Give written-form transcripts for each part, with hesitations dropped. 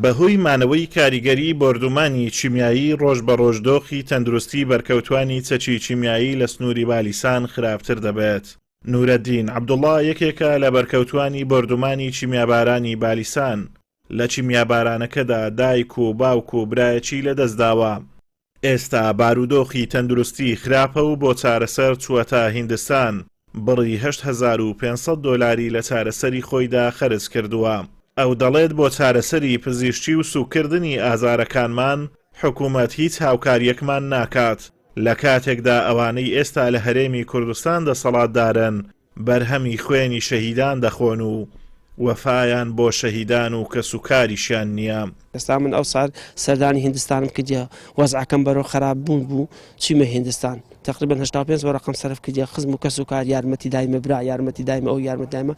بەهۆی مانەوەی کاریگەری بردومانی چیمیایی ڕۆژ بە ڕۆژدۆخی تەندروستی بەرکەوتوانی چەکی چیمیایی لە سنووری بالیسان خراپتر دەبێت. نورەدین عەبدوڵڵا یەکێکە لە بەرکەوتوانی بردومانی چیمیابارانی بالیسان. لە چیمیابارانەکەدا دایک و باوک و برایەکی لەدەستداوە. ئێستا بارودۆخی تەندروستی خراپە و بۆ چارەسەر چووەتە هیندستان. بڕی 8500 دۆلاری لە چارەسەری خۆیدا خەرج کردووە. ئەو دەڵێت بۆ چارەسەری پزیشکی و سوکردنی ئازارەکانمان حکوومەت هیچ هاوکاریەکمان ناکات. لە کاتێکدا ئەوانەی ئێستا لە هەرێمی کوردستان دەسەڵاتدارن بەرهەمی خوێنی شەهیدان دەخۆن و وەفایان بۆ شەهیدان و کەس و کاریشیان نییە. ئێستا من ئەو سەردانی هیندستانم کردیا وەزعەکەم بەرەو خراپبوون بوو چیمە هیندستان تقریبا 85 ڕقم سەرف کردیا خزم و کەس و کار یارمەتی دایمە برا یارمەتی دایمە ئەو یارمەتی دایمە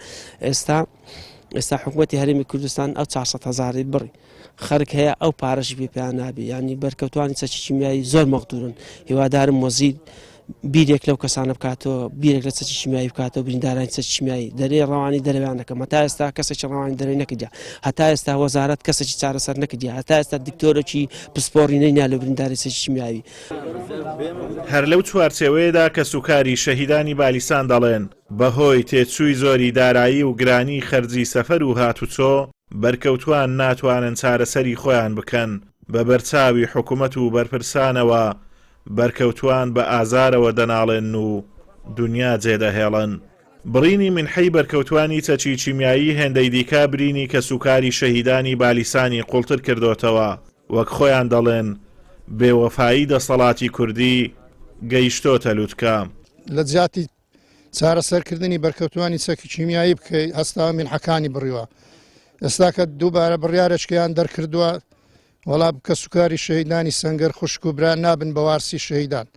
ئێستا حکوومەتی هەرێمی کوردستان ئەو 400,000 بڕی خەرک هەیە ئەو پارەش پێیان نابێ ینی بەرکەوتوانی چەکی چیمیایی زۆر مەغدورن هیوادارم وەزیر بیرێک لەو کەسانە بکاتەوە بیرێک لە چەکی چیمیایی بکاتەوە بریندارانی چەکی چیمیایی دەرێ ڕەوانی دەرەویان دەکەم هەتا ئێستا کەسێکی ڕەوانی دەرەوی نەکردیا هەتا ئێستا وەزارەت کەسێکی چارەسەر نەکردیا هەتا ئێستا دکتۆرێکی پسپۆڕی نەینا لە برینداری چەکی چیمیایی. هەر لەو چوارچێوەیەدا کەسوکاری شەهیدانی بالیسان دەڵێن بەهۆی تێچووی زۆری دارایی و گرانی خەرجی سەفەر و هاتوچۆ بەرکەوتوان ناتوانن چارەسەری خۆیان بکەن بە بەرچاوی حکوومەت و بەرپرسانەوە بەرکەوتوان بە ئازارەوە دەناڵێن و دنیا جێدەهێڵن. بڕینی منحەی بەرکەوتوانی چەکی چیمیایی هێندەی دیکە برینی کەسوکاری شەهیدانی بالیسانی قوڵتر کردوتەوە وەک خۆیان دەڵێن بێوەفایی دەسەڵاتی کوردی گەیشتۆتە لووتکە. لە جیاتی چارەسەرکردنی بەرکەوتوانی چەکی چیمیایی بکەیت هەستا منحەکانی بڕیوە ئێستا کە دووبارە بڕیارێکیان دەرکردووە وەڵا کەسوکاری شەهیدانی سەنگەر خوشک و برا نابن بە وارسی شەهیدان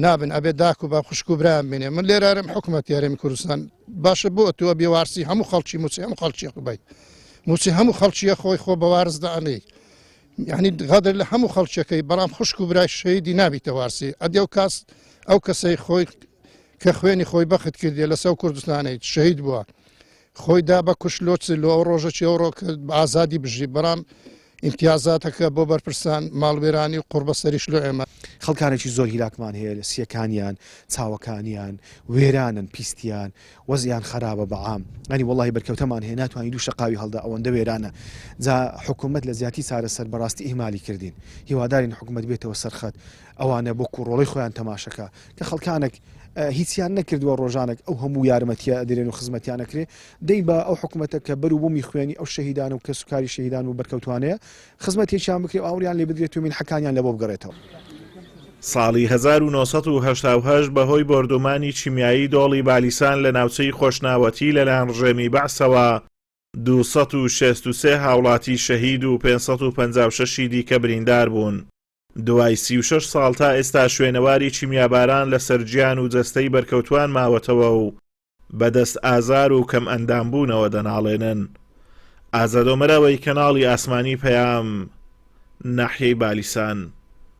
نابن ئەبێ داک و با خوشک و برایان بێنێ من لێرارم حکوومەتی هەرێمی کوردستان باشە بۆ تۆ بێوارسی هەموو خەڵکی موچی هەموو خەڵکی خوبیت موچی هەموو خەڵکیە خۆی خۆ بە وارزدانەی یعنی غەدر لە هەموو خەڵکیەکەی بەڵام خوشک و برای شەهیدی نابیتە وارسی ئەدێ کاس ئەو کەسەی خۆی کە خوێنی خۆی بەخت کردێ لەسەر کوردستانەی شەهید بووە خۆی دا بە کوشلۆچ لۆ ئەو ڕۆژەی ئەوڕۆ ئازادی بژی بەڵام امتیازاتەکە بۆ بەرپرسان ماڵوێرانی و قوربەسەریش لۆ ئێمە خەڵکانێکی زۆر هیلاکمان هەیە لە سیەکانیان چاوەکانیان وێرانن پیستیان وەزیان خراپە بەعام ئەنی وەڵی بەرکەوتەمان هەیە ناتوانین دوو شەقاوی هەڵدا ئەوەندە وێرانە جا حکوومەت لە زیاتی چارەسەر بەڕاستی ئیهمالی کردین هیوادارین حکوومەت بێتەوە سەرخەت ئەوانە بۆ کوڕۆڵی خۆیان تەماشەکە کە خەڵکانێک هیچیان نەکردووە ڕۆژانێک ئەو هەموو یارمەتیە دەرێن و خزمەتیان نەکرێ دەی بە ئەو حکوومەتە کە بەر و بوومی خوێنی ئەو شەهیدان و کەسوکاری شەهیدان و بەرکەوتوانەیە خزمەتێکیان بکرێ ئاوریان لێ بدرێت و منحەکانیان لەبۆ بگەڕێتەوە. ساڵی 1970 بەهۆی بردومانی چیمیایی دۆڵی بالیسان لە ناوچەی خۆشناوەتی لەلایەن ڕژێمی بەعسەوە 263 هاوڵاتی شەهید و 556 دیکە بریندار بوون. دوای 36 ساڵ تا ئێستا شوێنەواری چیمیاباران لە سەرجیان و جەستەی بەرکەوتوان ماوەتەوە و بەدەست ئازار و کەم ئەندامبوونەوە دەناڵێنن. ئازادۆمەرەوەی کەناڵی ئاسمانی پەیام ناحیەی بالیسان.